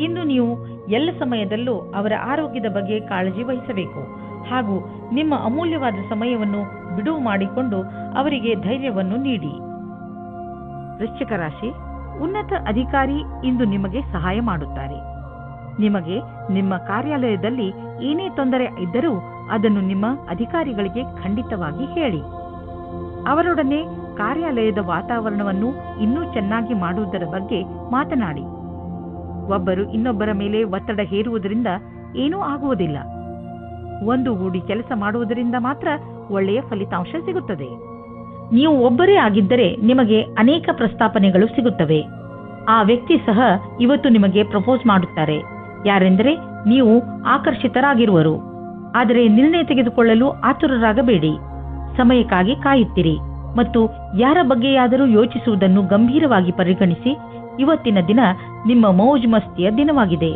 ಇಂದು ನೀವು ಎಲ್ಲ ಸಮಯದಲ್ಲೂ ಅವರ ಆರೋಗ್ಯದ ಬಗ್ಗೆ ಕಾಳಜಿ ವಹಿಸಬೇಕು ಹಾಗೂ ನಿಮ್ಮ ಅಮೂಲ್ಯವಾದ ಸಮಯವನ್ನು ಬಿಡುವು ಮಾಡಿಕೊಂಡು ಅವರಿಗೆ ಧೈರ್ಯವನ್ನು ನೀಡಿ. ವೃಶ್ಚಿಕ ರಾಶಿ, ಉನ್ನತ ಅಧಿಕಾರಿ ಇಂದು ನಿಮಗೆ ಸಹಾಯ ಮಾಡುತ್ತಾರೆ. ನಿಮಗೆ ನಿಮ್ಮ ಕಾರ್ಯಾಲಯದಲ್ಲಿ ಏನೇ ತೊಂದರೆ ಇದ್ದರೂ ಅದನ್ನು ನಿಮ್ಮ ಅಧಿಕಾರಿಗಳಿಗೆ ಖಂಡಿತವಾಗಿ ಹೇಳಿ. ಅವರೊಡನೆ ಕಾರ್ಯಾಲಯದ ವಾತಾವರಣವನ್ನು ಇನ್ನೂ ಚೆನ್ನಾಗಿ ಮಾಡುವುದರ ಬಗ್ಗೆ ಮಾತನಾಡಿ. ಒಬ್ಬರು ಇನ್ನೊಬ್ಬರ ಮೇಲೆ ಒತ್ತಡ ಹೇರುವುದರಿಂದ ಏನೂ ಆಗುವುದಿಲ್ಲ. ಒಂದುಗೂಡಿ ಕೆಲಸ ಮಾಡುವುದರಿಂದ ಮಾತ್ರ ಒಳ್ಳೆಯ ಫಲಿತಾಂಶ ಸಿಗುತ್ತದೆ. ನೀವು ಒಬ್ಬರೇ ಆಗಿದ್ದರೆ ನಿಮಗೆ ಅನೇಕ ಪ್ರಸ್ತಾಪನೆಗಳು ಸಿಗುತ್ತವೆ. ಆ ವ್ಯಕ್ತಿ ಸಹ ಇವತ್ತು ನಿಮಗೆ ಪ್ರಪೋಸ್ ಮಾಡುತ್ತಾರೆ. ಯಾರೆಂದರೆ ನೀವು ಆಕರ್ಷಿತರಾಗಿರುವರು. ಆದರೆ ನಿರ್ಣಯ ತೆಗೆದುಕೊಳ್ಳಲು ಆತುರರಾಗಬೇಡಿ. ಸಮಯಕ್ಕಾಗಿ ಕಾಯುತ್ತಿರಿ ಮತ್ತು ಯಾರ ಬಗ್ಗೆಯಾದರೂ ಯೋಚಿಸುವುದನ್ನು ಗಂಭೀರವಾಗಿ ಪರಿಗಣಿಸಿ. ಇವತ್ತಿನ ದಿನ ನಿಮ್ಮ ಮೌಜ್ ಮಸ್ತಿಯ ದಿನವಾಗಿದೆ.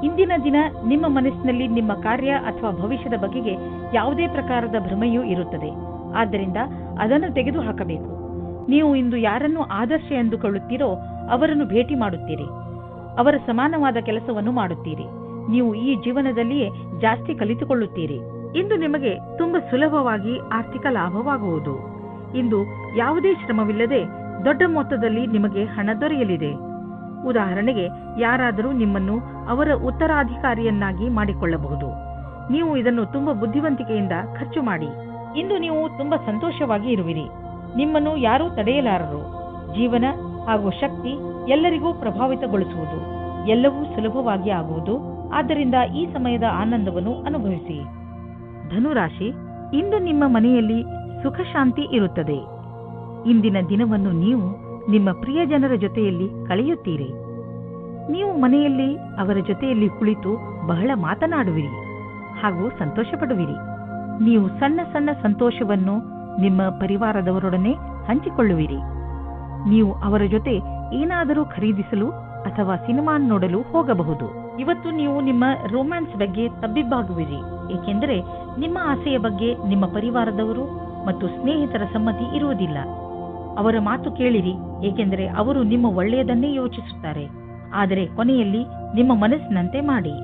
ಇಂದಿನ ದಿನ ನಿಮ್ಮ ಮನಸ್ಸಿನಲ್ಲಿ ನಿಮ್ಮ ಕಾರ್ಯ ಅಥವಾ ಭವಿಷ್ಯದ ಬಗೆಗೆ ಯಾವುದೇ ಪ್ರಕಾರದ ಭ್ರಮೆಯೂ ಇರುತ್ತದೆ. ಆದ್ದರಿಂದ ಅದನ್ನು ತೆಗೆದುಹಾಕಬೇಕು. ನೀವು ಇಂದು ಯಾರನ್ನು ಆದರ್ಶ ಎಂದುಕೊಳ್ಳುತ್ತೀರೋ ಅವರನ್ನು ಭೇಟಿ ಮಾಡುತ್ತೀರಿ. ಅವರ ಸಮಾನವಾದ ಕೆಲಸವನ್ನು ಮಾಡುತ್ತೀರಿ. ನೀವು ಈ ಜೀವನದಲ್ಲಿಯೇ ಜಾಸ್ತಿ ಕಲಿತುಕೊಳ್ಳುತ್ತೀರಿ. ಇಂದು ನಿಮಗೆ ತುಂಬಾ ಸುಲಭವಾಗಿ ಆರ್ಥಿಕ ಲಾಭವಾಗುವುದು. ಇಂದು ಯಾವುದೇ ಶ್ರಮವಿಲ್ಲದೆ ದೊಡ್ಡ ಮೊತ್ತದಲ್ಲಿ ನಿಮಗೆ ಹಣ ದೊರೆಯಲಿದೆ. ಉದಾಹರಣೆಗೆ ಯಾರಾದರೂ ನಿಮ್ಮನ್ನು ಅವರ ಉತ್ತರಾಧಿಕಾರಿಯನ್ನಾಗಿ ಮಾಡಿಕೊಳ್ಳಬಹುದು. ನೀವು ಇದನ್ನು ತುಂಬಾ ಬುದ್ಧಿವಂತಿಕೆಯಿಂದ ಖರ್ಚು ಮಾಡಿ. ಇಂದು ನೀವು ತುಂಬಾ ಸಂತೋಷವಾಗಿ ಇರುವಿರಿ. ನಿಮ್ಮನ್ನು ಯಾರೂ ತಡೆಯಲಾರರು. ಜೀವನ ಹಾಗೂ ಶಕ್ತಿ ಎಲ್ಲರಿಗೂ ಪ್ರಭಾವಿತಗೊಳಿಸುವುದು. ಎಲ್ಲವೂ ಸುಲಭವಾಗಿ ಆಗುವುದು. ಆದ್ದರಿಂದ ಈ ಸಮಯದ ಆನಂದವನ್ನು ಅನುಭವಿಸಿ. ಧನುರಾಶಿ, ಇಂದು ನಿಮ್ಮ ಮನೆಯಲ್ಲಿ ಸುಖ ಶಾಂತಿ ಇರುತ್ತದೆ. ಇಂದಿನ ದಿನವನ್ನು ನೀವು ನಿಮ್ಮ ಪ್ರಿಯ ಜನರ ಜೊತೆಯಲ್ಲಿ ಕಳೆಯುತ್ತೀರಿ. ನೀವು ಮನೆಯಲ್ಲಿ ಅವರ ಜೊತೆಯಲ್ಲಿ ಕುಳಿತು ಬಹಳ ಮಾತನಾಡುವಿರಿ ಹಾಗೂ ಸಂತೋಷ ಪಡುವಿರಿ. ನೀವು ಸಣ್ಣ ಸಣ್ಣ ಸಂತೋಷವನ್ನು ನಿಮ್ಮ ಪರಿವಾರದವರೊಡನೆ ಹಂಚಿಕೊಳ್ಳುವಿರಿ. ನೀವು ಅವರ ಜೊತೆ ಏನಾದರೂ ಖರೀದಿಸಲು ಅಥವಾ ಸಿನಿಮಾ ನೋಡಲು ಹೋಗಬಹುದು. ಇವತ್ತು ನೀವು ನಿಮ್ಮ ರೊಮ್ಯಾನ್ಸ್ ಬಗ್ಗೆ ತಬ್ಬಿಬ್ಬಾಗುವಿರಿ. ಏಕೆಂದರೆ ನಿಮ್ಮ ಆಸೆಯ ಬಗ್ಗೆ ನಿಮ್ಮ ಪರಿವಾರದವರು ಮತ್ತು ಸ್ನೇಹಿತರ ಸಮ್ಮತಿ ಇರುವುದಿಲ್ಲ. ಅವರ ಮಾತು ಕೇಳಿರಿ, ಏಕೆಂದರೆ ಅವರು ನಿಮ್ಮ ಒಳ್ಳೆಯದನ್ನೇ ಯೋಚಿಸುತ್ತಾರೆ. ಆದರೆ ಕೊನೆಯಲ್ಲಿ ನಿಮ್ಮ ಮನಸ್ಸಿನಂತೆ ಮಾಡಿ.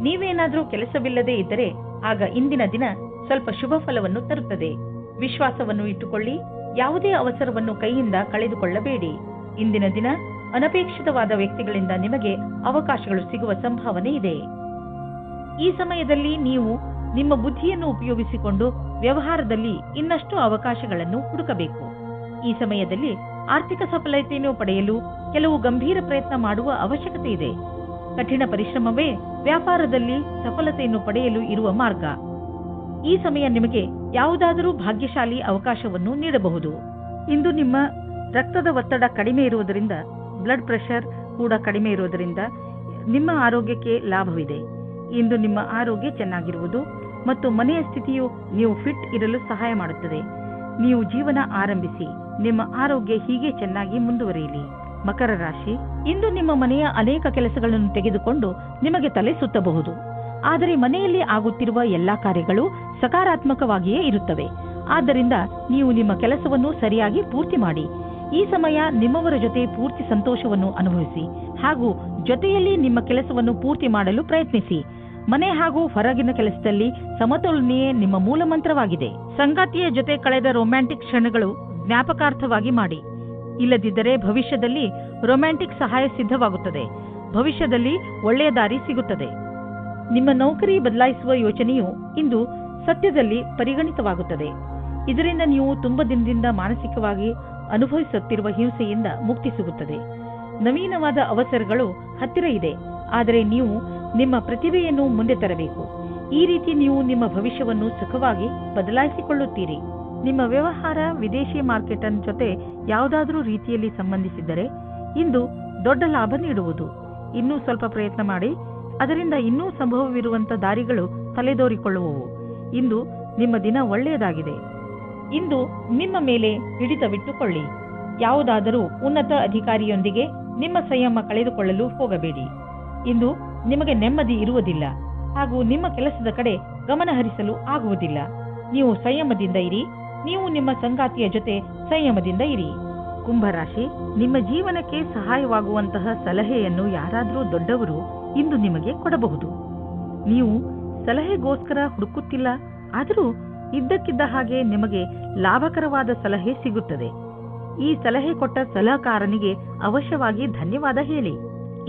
ನೀವೇನಾದರೂ ಕೆಲಸವಿಲ್ಲದೆ ಇದ್ದರೆ ಆಗ ಇಂದಿನ ದಿನ ಸ್ವಲ್ಪ ಶುಭ ಫಲವನ್ನು ತರುತ್ತದೆ. ವಿಶ್ವಾಸವನ್ನು ಇಟ್ಟುಕೊಳ್ಳಿ. ಯಾವುದೇ ಅವಸರವನ್ನು ಕೈಯಿಂದ ಕಳೆದುಕೊಳ್ಳಬೇಡಿ. ಇಂದಿನ ದಿನ ಅನಪೇಕ್ಷಿತವಾದ ವ್ಯಕ್ತಿಗಳಿಂದ ನಿಮಗೆ ಅವಕಾಶಗಳು ಸಿಗುವ ಸಂಭಾವನೆ ಇದೆ. ಈ ಸಮಯದಲ್ಲಿ ನೀವು ನಿಮ್ಮ ಬುದ್ಧಿಯನ್ನು ಉಪಯೋಗಿಸಿಕೊಂಡು ವ್ಯವಹಾರದಲ್ಲಿ ಇನ್ನಷ್ಟು ಅವಕಾಶಗಳನ್ನು ಹುಡುಕಬೇಕು. ಈ ಸಮಯದಲ್ಲಿ ಆರ್ಥಿಕ ಸಫಲತೆಯನ್ನು ಪಡೆಯಲು ಕೆಲವು ಗಂಭೀರ ಪ್ರಯತ್ನ ಮಾಡುವ ಅವಶ್ಯಕತೆ ಇದೆ. ಕಠಿಣ ಪರಿಶ್ರಮವೇ ವ್ಯಾಪಾರದಲ್ಲಿ ಸಫಲತೆಯನ್ನು ಪಡೆಯಲು ಇರುವ ಮಾರ್ಗ. ಈ ಸಮಯ ನಿಮಗೆ ಯಾವುದಾದರೂ ಭಾಗ್ಯಶಾಲಿ ಅವಕಾಶವನ್ನು ನೀಡಬಹುದು. ಇಂದು ನಿಮ್ಮ ರಕ್ತದ ಒತ್ತಡ ಕಡಿಮೆ ಇರುವುದರಿಂದ, ಬ್ಲಡ್ ಪ್ರೆಷರ್ ಕೂಡ ಕಡಿಮೆ ಇರುವುದರಿಂದ ನಿಮ್ಮ ಆರೋಗ್ಯಕ್ಕೆ ಲಾಭವಿದೆ. ಇಂದು ನಿಮ್ಮ ಆರೋಗ್ಯ ಚೆನ್ನಾಗಿರುವುದು ಮತ್ತು ಮನೆಯ ಸ್ಥಿತಿಯು ನೀವು ಫಿಟ್ ಇರಲು ಸಹಾಯ ಮಾಡುತ್ತದೆ. ನೀವು ಜೀವನ ಆರಂಭಿಸಿ. ನಿಮ್ಮ ಆರೋಗ್ಯ ಹೀಗೆ ಚೆನ್ನಾಗಿ ಮುಂದುವರಿಯಲಿ. ಮಕರ ರಾಶಿ, ಇಂದು ನಿಮ್ಮ ಮನೆಯ ಅನೇಕ ಕೆಲಸಗಳನ್ನು ತೆಗೆದುಕೊಂಡು ನಿಮಗೆ ತಲೆ ಸುತ್ತಬಹುದು. ಆದರೆ ಮನೆಯಲ್ಲಿ ಆಗುತ್ತಿರುವ ಎಲ್ಲಾ ಕಾರ್ಯಗಳು ಸಕಾರಾತ್ಮಕವಾಗಿಯೇ ಇರುತ್ತವೆ. ಆದ್ದರಿಂದ ನೀವು ನಿಮ್ಮ ಕೆಲಸವನ್ನು ಸರಿಯಾಗಿ ಪೂರ್ತಿ ಮಾಡಿ. ಈ ಸಮಯ ನಿಮ್ಮವರ ಜೊತೆ ಪೂರ್ತಿ ಸಂತೋಷವನ್ನು ಅನುಭವಿಸಿ ಹಾಗೂ ಜೊತೆಯಲ್ಲಿ ನಿಮ್ಮ ಕೆಲಸವನ್ನು ಪೂರ್ತಿ ಮಾಡಲು ಪ್ರಯತ್ನಿಸಿ. ಮನೆ ಹಾಗೂ ಹೊರಗಿನ ಕೆಲಸದಲ್ಲಿ ಸಮತೋಲನೆಯೇ ನಿಮ್ಮ ಮೂಲ ಮಂತ್ರವಾಗಿದೆ. ಸಂಗಾತಿಯ ಜೊತೆ ಕಳೆದ ರೊಮ್ಯಾಂಟಿಕ್ ಕ್ಷಣಗಳು ಜ್ಞಾಪಕಾರ್ಥವಾಗಿ ಮಾಡಿ. ಇಲ್ಲದಿದ್ದರೆ ಭವಿಷ್ಯದಲ್ಲಿ ರೊಮ್ಯಾಂಟಿಕ್ ಸಹಾಯ ಸಿದ್ಧವಾಗುತ್ತದೆ. ಭವಿಷ್ಯದಲ್ಲಿ ಒಳ್ಳೆಯ ದಾರಿ ಸಿಗುತ್ತದೆ. ನಿಮ್ಮ ನೌಕರಿ ಬದಲಾಯಿಸುವ ಯೋಚನೆಯು ಇಂದು ಸತ್ಯದಲ್ಲಿ ಪರಿಗಣಿತವಾಗುತ್ತದೆ. ಇದರಿಂದ ನೀವು ತುಂಬಾ ದಿನದಿಂದ ಮಾನಸಿಕವಾಗಿ ಅನುಭವಿಸುತ್ತಿರುವ ಹಿಂಸೆಯಿಂದ ಮುಕ್ತಿ ಸಿಗುತ್ತದೆ. ನವೀನವಾದ ಅವಸರಗಳು ಹತ್ತಿರ ಇದೆ, ಆದರೆ ನೀವು ನಿಮ್ಮ ಪ್ರತಿಭೆಯನ್ನು ಮುಂದೆ ತರಬೇಕು. ಈ ರೀತಿ ನೀವು ನಿಮ್ಮ ಭವಿಷ್ಯವನ್ನು ಸುಖವಾಗಿ ಬದಲಾಯಿಸಿಕೊಳ್ಳುತ್ತೀರಿ. ನಿಮ್ಮ ವ್ಯವಹಾರ ವಿದೇಶಿ ಮಾರ್ಕೆಟ್ ಜೊತೆ ಯಾವುದಾದರೂ ರೀತಿಯಲ್ಲಿ ಸಂಬಂಧಿಸಿದ್ದರೆ ಇಂದು ದೊಡ್ಡ ಲಾಭ ನೀಡುವುದು. ಇನ್ನೂ ಸ್ವಲ್ಪ ಪ್ರಯತ್ನ ಮಾಡಿ, ಅದರಿಂದ ಇನ್ನೂ ಸಂಭವವಿರುವಂತ ದಾರಿಗಳು ತಲೆದೋರಿಕೊಳ್ಳುವವು. ಇಂದು ನಿಮ್ಮ ದಿನ ಒಳ್ಳೆಯದಾಗಿದೆ. ಇಂದು ನಿಮ್ಮ ಮೇಲೆ ಹಿಡಿತವಿಟ್ಟುಕೊಳ್ಳಿ. ಯಾವುದಾದರೂ ಉನ್ನತ ಅಧಿಕಾರಿಯೊಂದಿಗೆ ನಿಮ್ಮ ಸಂಯಮ ಕಳೆದುಕೊಳ್ಳಲು ಹೋಗಬೇಡಿ. ಇಂದು ನಿಮಗೆ ನೆಮ್ಮದಿ ಇರುವುದಿಲ್ಲ ಹಾಗೂ ನಿಮ್ಮ ಕೆಲಸದ ಕಡೆ ಗಮನ ಹರಿಸಲು ಆಗುವುದಿಲ್ಲ. ನೀವು ಸಂಯಮದಿಂದ ಇರಿ. ನೀವು ನಿಮ್ಮ ಸಂಗಾತಿಯ ಜೊತೆ ಸಂಯಮದಿಂದ ಇರಿ. ಕುಂಭರಾಶಿ, ನಿಮ್ಮ ಜೀವನಕ್ಕೆ ಸಹಾಯವಾಗುವಂತಹ ಸಲಹೆಯನ್ನು ಯಾರಾದರೂ ದೊಡ್ಡವರು ಇಂದು ನಿಮಗೆ ಕೊಡಬಹುದು. ನೀವು ಸಲಹೆಗೋಸ್ಕರ ಹುಡುಕುತ್ತಿಲ್ಲ, ಆದರೂ ಇದ್ದಕ್ಕಿದ್ದ ಹಾಗೆ ನಿಮಗೆ ಲಾಭಕರವಾದ ಸಲಹೆ ಸಿಗುತ್ತದೆ. ಈ ಸಲಹೆ ಕೊಟ್ಟ ಸಲಹೆಗಾರನಿಗೆ ಅವಶ್ಯವಾಗಿ ಧನ್ಯವಾದ ಹೇಳಿ.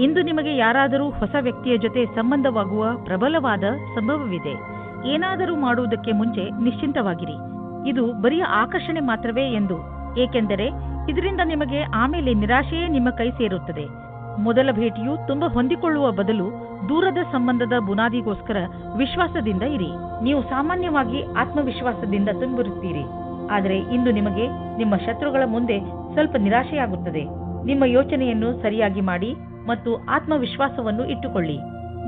ಇಂದು ನಿಮಗೆ ಯಾರಾದರೂ ಹೊಸ ವ್ಯಕ್ತಿಯ ಜೊತೆ ಸಂಬಂಧವಾಗುವ ಪ್ರಬಲವಾದ ಸಂಭವವಿದೆ. ಏನಾದರೂ ಮಾಡುವುದಕ್ಕೆ ಮುಂಚೆ ನಿಶ್ಚಿಂತವಾಗಿರಿ. ಇದು ಬರೀ ಆಕರ್ಷಣೆ ಮಾತ್ರವೇ ಎಂದು, ಏಕೆಂದರೆ ಇದರಿಂದ ನಿಮಗೆ ಆಮೇಲೆ ನಿರಾಶೆಯೇ ನಿಮ್ಮ ಕೈ ಸೇರುತ್ತದೆ. ಮೊದಲ ಭೇಟಿಯು ತುಂಬಾ ಹೊಂದಿಕೊಳ್ಳುವ ಬದಲು ದೂರದ ಸಂಬಂಧದ ಬುನಾದಿಗೋಸ್ಕರ ವಿಶ್ವಾಸದಿಂದ ಇರಿ. ನೀವು ಸಾಮಾನ್ಯವಾಗಿ ಆತ್ಮವಿಶ್ವಾಸದಿಂದ ತುಂಬಿರುತ್ತೀರಿ, ಆದರೆ ಇಂದು ನಿಮಗೆ ನಿಮ್ಮ ಶತ್ರುಗಳ ಮುಂದೆ ಸ್ವಲ್ಪ ನಿರಾಶೆಯಾಗುತ್ತದೆ. ನಿಮ್ಮ ಯೋಚನೆಯನ್ನು ಸರಿಯಾಗಿ ಮಾಡಿ ಮತ್ತು ಆತ್ಮವಿಶ್ವಾಸವನ್ನು ಇಟ್ಟುಕೊಳ್ಳಿ.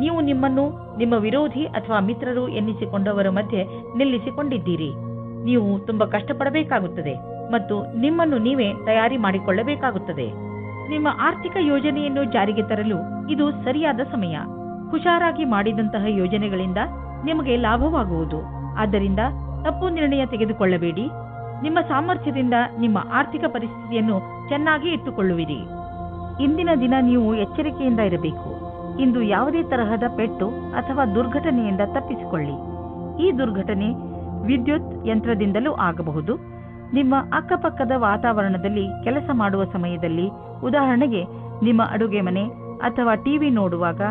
ನೀವು ನಿಮ್ಮನ್ನು ನಿಮ್ಮ ವಿರೋಧಿ ಅಥವಾ ಮಿತ್ರರು ಎನ್ನಿಸಿಕೊಂಡವರ ಮಧ್ಯೆ ನಿಲ್ಲಿಸಿಕೊಂಡಿದ್ದೀರಿ. ನೀವು ತುಂಬಾ ಕಷ್ಟಪಡಬೇಕಾಗುತ್ತದೆ ಮತ್ತು ನಿಮ್ಮನ್ನು ನೀವೇ ತಯಾರಿ ಮಾಡಿಕೊಳ್ಳಬೇಕಾಗುತ್ತದೆ. ನಿಮ್ಮ ಆರ್ಥಿಕ ಯೋಜನೆಯನ್ನು ಜಾರಿಗೆ ತರಲು ಇದು ಸರಿಯಾದ ಸಮಯ. ಹುಷಾರಾಗಿ ಮಾಡಿದಂತಹ ಯೋಜನೆಗಳಿಂದ ನಿಮಗೆ ಲಾಭವಾಗುವುದು. ಆದ್ದರಿಂದ ತಪ್ಪು ನಿರ್ಣಯ ತೆಗೆದುಕೊಳ್ಳಬೇಡಿ. ನಿಮ್ಮ ಸಾಮರ್ಥ್ಯದಿಂದ ನಿಮ್ಮ ಆರ್ಥಿಕ ಪರಿಸ್ಥಿತಿಯನ್ನು ಚೆನ್ನಾಗಿ ಇಟ್ಟುಕೊಳ್ಳುವಿರಿ. ಇಂದಿನ ದಿನ ನೀವು ಎಚ್ಚರಿಕೆಯಿಂದ ಇರಬೇಕು. ಇಂದು ಯಾವುದೇ ತರಹದ ಪೆಟ್ಟು ಅಥವಾ ದುರ್ಘಟನೆಯಿಂದ ತಪ್ಪಿಸಿಕೊಳ್ಳಿ. ಈ ದುರ್ಘಟನೆ ವಿದ್ಯುತ್ ಯಂತ್ರದಿಂದಲೂ ಆಗಬಹುದು. ನಿಮ್ಮ ಅಕ್ಕಪಕ್ಕದ ವಾತಾವರಣದಲ್ಲಿ ಕೆಲಸ ಮಾಡುವ ಸಮಯದಲ್ಲಿ, ಉದಾಹರಣೆಗೆ ನಿಮ್ಮ ಅಡುಗೆ ಮನೆ ಅಥವಾ ಟಿವಿ ನೋಡುವಾಗ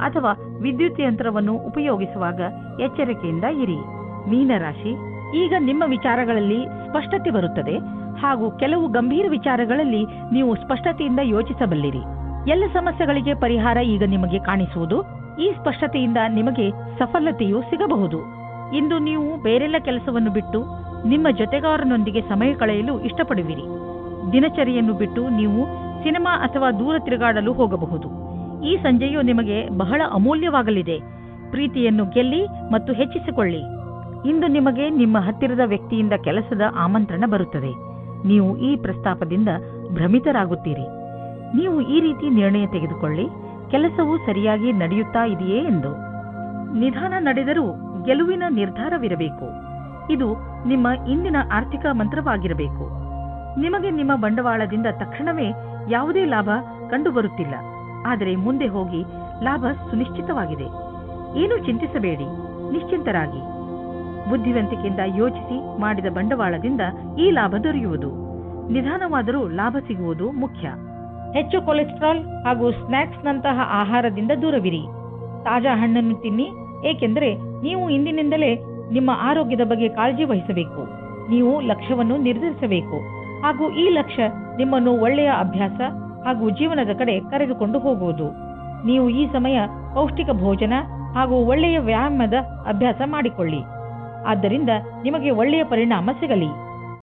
ಅಥವಾ ವಿದ್ಯುತ್ ಯಂತ್ರವನ್ನು ಉಪಯೋಗಿಸುವಾಗ ಎಚ್ಚರಿಕೆಯಿಂದ ಇರಿ. ಮೀನರಾಶಿ, ಈಗ ನಿಮ್ಮ ವಿಚಾರಗಳಲ್ಲಿ ಸ್ಪಷ್ಟತೆ ಬರುತ್ತದೆ ಹಾಗೂ ಕೆಲವು ಗಂಭೀರ ವಿಚಾರಗಳಲ್ಲಿ ನೀವು ಸ್ಪಷ್ಟತೆಯಿಂದ ಯೋಚಿಸಬಲ್ಲಿರಿ. ಎಲ್ಲ ಸಮಸ್ಯೆಗಳಿಗೆ ಪರಿಹಾರ ಈಗ ನಿಮಗೆ ಕಾಣಿಸುವುದು. ಈ ಸ್ಪಷ್ಟತೆಯಿಂದ ನಿಮಗೆ ಸಫಲತೆಯೂ ಸಿಗಬಹುದು. ಇಂದು ನೀವು ಬೇರೆಲ್ಲ ಕೆಲಸವನ್ನು ಬಿಟ್ಟು ನಿಮ್ಮ ಜೊತೆಗಾರನೊಂದಿಗೆ ಸಮಯ ಕಳೆಯಲು ಇಷ್ಟಪಡುವಿರಿ. ದಿನಚರಿಯನ್ನು ಬಿಟ್ಟು ನೀವು ಸಿನಿಮಾ ಅಥವಾ ದೂರ ತಿರುಗಾಡಲು ಹೋಗಬಹುದು. ಈ ಸಂಜೆಯು ನಿಮಗೆ ಬಹಳ ಅಮೂಲ್ಯವಾಗಲಿದೆ. ಪ್ರೀತಿಯನ್ನು ಗೆಲ್ಲಿ ಮತ್ತು ಹೆಚ್ಚಿಸಿಕೊಳ್ಳಿ. ಇಂದು ನಿಮಗೆ ನಿಮ್ಮ ಹತ್ತಿರದ ವ್ಯಕ್ತಿಯಿಂದ ಕೆಲಸದ ಆಮಂತ್ರಣ ಬರುತ್ತದೆ. ನೀವು ಈ ಪ್ರಸ್ತಾಪದಿಂದ ಭ್ರಮಿತರಾಗುತ್ತೀರಿ. ನೀವು ಈ ರೀತಿ ನಿರ್ಣಯ ತೆಗೆದುಕೊಳ್ಳಿ, ಕೆಲಸವು ಸರಿಯಾಗಿ ನಡೆಯುತ್ತಾ ಇದೆಯೇ ಎಂದು. ನಿಧಾನ ನಡೆದರೂ ಗೆಲುವಿನ ನಿರ್ಧಾರವಿರಬೇಕು. ಇದು ನಿಮ್ಮ ಇಂದಿನ ಆರ್ಥಿಕ ಮಂತ್ರವಾಗಿರಬೇಕು. ನಿಮಗೆ ನಿಮ್ಮ ಬಂಡವಾಳದಿಂದ ತಕ್ಷಣವೇ ಯಾವುದೇ ಲಾಭ ಕಂಡುಬರುತ್ತಿಲ್ಲ, ಆದರೆ ಮುಂದೆ ಹೋಗಿ ಲಾಭ ಸುನಿಶ್ಚಿತವಾಗಿದೆ. ಏನೂ ಚಿಂತಿಸಬೇಡಿ, ನಿಶ್ಚಿಂತರಾಗಿ. ಬುದ್ಧಿವಂತಿಕೆಯಿಂದ ಯೋಚಿಸಿ ಮಾಡಿದ ಬಂಡವಾಳದಿಂದ ಈ ಲಾಭ ದೊರೆಯುವುದು. ನಿಧಾನವಾದರೂ ಲಾಭ ಸಿಗುವುದು ಮುಖ್ಯ. ಹೆಚ್ಚು ಕೊಲೆಸ್ಟ್ರಾಲ್ ಹಾಗೂ ಸ್ನ್ಯಾಕ್ಸ್ನಂತಹ ಆಹಾರದಿಂದ ದೂರವಿರಿ. ತಾಜಾ ಹಣ್ಣನ್ನು ತಿನ್ನಿ, ಏಕೆಂದರೆ ನೀವು ಇಂದಿನಿಂದಲೇ ನಿಮ್ಮ ಆರೋಗ್ಯದ ಬಗ್ಗೆ ಕಾಳಜಿ ವಹಿಸಬೇಕು. ನೀವು ಲಕ್ಷ್ಯವನ್ನು ನಿರ್ಧರಿಸಬೇಕು ಹಾಗೂ ಈ ಲಕ್ಷ್ಯ ನಿಮ್ಮನ್ನು ಒಳ್ಳೆಯ ಅಭ್ಯಾಸ ಹಾಗೂ ಜೀವನದ ಕಡೆ ಕರೆದುಕೊಂಡು ಹೋಗುವುದು. ನೀವು ಈ ಸಮಯ ಪೌಷ್ಟಿಕ ಭೋಜನ ಹಾಗೂ ಒಳ್ಳೆಯ ವ್ಯಾಯಾಮದ ಅಭ್ಯಾಸ ಮಾಡಿಕೊಳ್ಳಿ. ಆದ್ದರಿಂದ ನಿಮಗೆ ಒಳ್ಳೆಯ ಪರಿಣಾಮ ಸಿಗಲಿ.